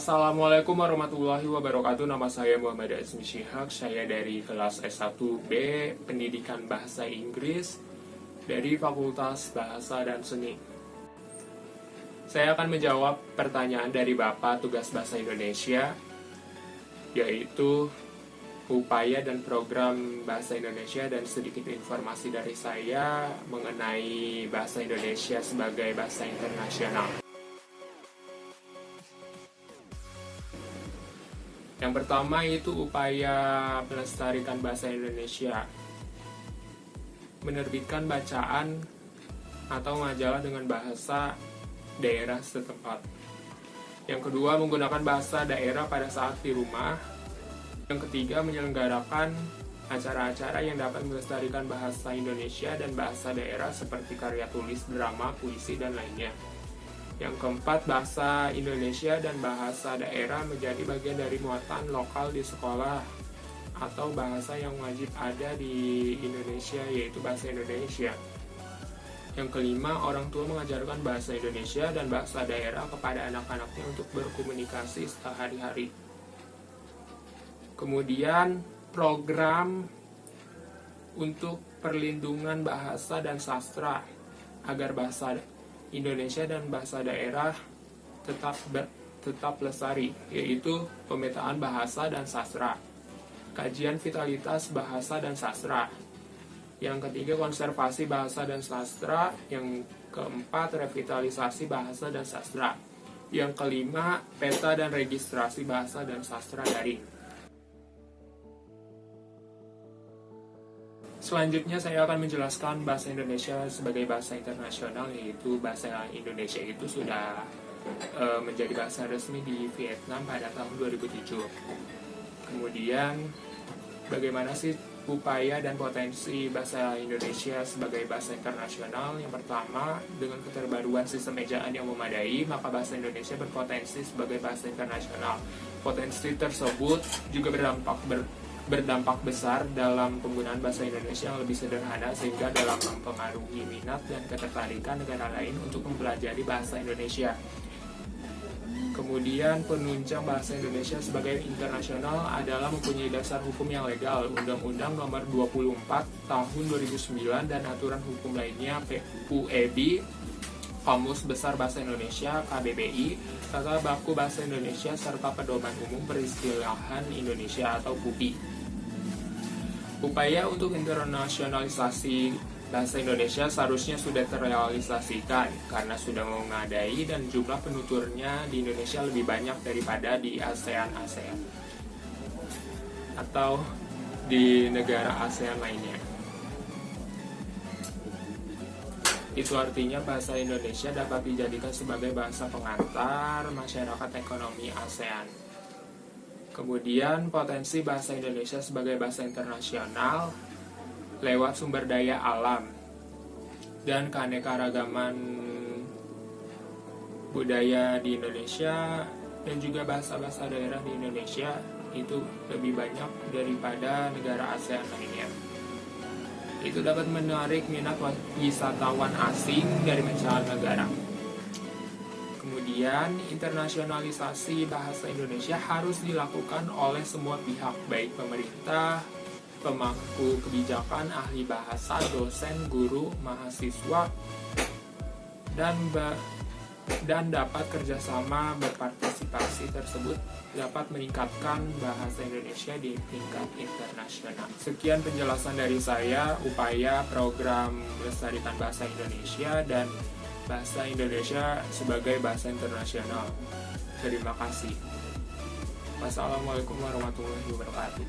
Assalamualaikum warahmatullahi wabarakatuh. Nama saya Muhammad Azmi Syihak. Saya dari kelas S1B Pendidikan Bahasa Inggris dari Fakultas Bahasa dan Seni. Saya akan menjawab pertanyaan dari Bapak Tugas Bahasa Indonesia, yaitu upaya dan program Bahasa Indonesia dan sedikit informasi dari saya mengenai Bahasa Indonesia sebagai bahasa internasional. Yang pertama itu upaya melestarikan bahasa Indonesia. Menerbitkan bacaan atau majalah dengan bahasa daerah setempat. Yang kedua, menggunakan bahasa daerah pada saat di rumah. Yang ketiga, menyelenggarakan acara-acara yang dapat melestarikan bahasa Indonesia dan bahasa daerah seperti karya tulis, drama, puisi, dan lainnya. Yang keempat, bahasa Indonesia dan bahasa daerah menjadi bagian dari muatan lokal di sekolah atau bahasa yang wajib ada di Indonesia, yaitu bahasa Indonesia. Yang kelima, orang tua mengajarkan bahasa Indonesia dan bahasa daerah kepada anak-anaknya untuk berkomunikasi sehari-hari. Kemudian, program untuk perlindungan bahasa dan sastra agar bahasa Indonesia dan bahasa daerah tetap lestari, yaitu pemetaan bahasa dan sastra, kajian vitalitas bahasa dan sastra. Yang ketiga, konservasi bahasa dan sastra. Yang keempat, revitalisasi bahasa dan sastra. Yang kelima, peta dan registrasi bahasa dan sastra daring. Selanjutnya saya akan menjelaskan bahasa Indonesia sebagai bahasa internasional, yaitu bahasa Indonesia itu sudah menjadi bahasa resmi di Vietnam pada tahun 2007. Kemudian bagaimana sih upaya dan potensi bahasa Indonesia sebagai bahasa internasional? Yang pertama, dengan keterbaruan sistem ejaan yang memadai, maka bahasa Indonesia berpotensi sebagai bahasa internasional. Potensi tersebut juga berdampak besar dalam penggunaan bahasa Indonesia yang lebih sederhana, sehingga dalam mempengaruhi minat dan ketertarikan negara lain untuk mempelajari bahasa Indonesia. Kemudian penunjang bahasa Indonesia sebagai internasional adalah mempunyai dasar hukum yang legal, Undang-Undang Nomor 24 Tahun 2009 dan aturan hukum lainnya, UEB, Kamus Besar Bahasa Indonesia (KBBI), Tata Baku Bahasa Indonesia, serta Pedoman Umum Peristilahan Indonesia atau PUPI. Upaya untuk internasionalisasi bahasa Indonesia seharusnya sudah terrealisasikan karena sudah memadai dan jumlah penuturnya di Indonesia lebih banyak daripada di ASEAN atau di negara ASEAN lainnya. Itu artinya bahasa Indonesia dapat dijadikan sebagai bahasa pengantar masyarakat ekonomi ASEAN. Kemudian potensi bahasa Indonesia sebagai bahasa internasional lewat sumber daya alam dan keanekaragaman budaya di Indonesia dan juga bahasa-bahasa daerah di Indonesia itu lebih banyak daripada negara ASEAN lainnya. Itu dapat menarik minat wisatawan asing dari mancanegara. Kemudian, internasionalisasi bahasa Indonesia harus dilakukan oleh semua pihak, baik pemerintah, pemangku kebijakan, ahli bahasa, dosen, guru, mahasiswa, dan dapat kerjasama berpartisipasi tersebut dapat meningkatkan bahasa Indonesia di tingkat internasional. Sekian penjelasan dari saya, upaya program melestarikan bahasa Indonesia dan bahasa Indonesia sebagai bahasa internasional. Terima kasih. Wassalamualaikum warahmatullahi wabarakatuh.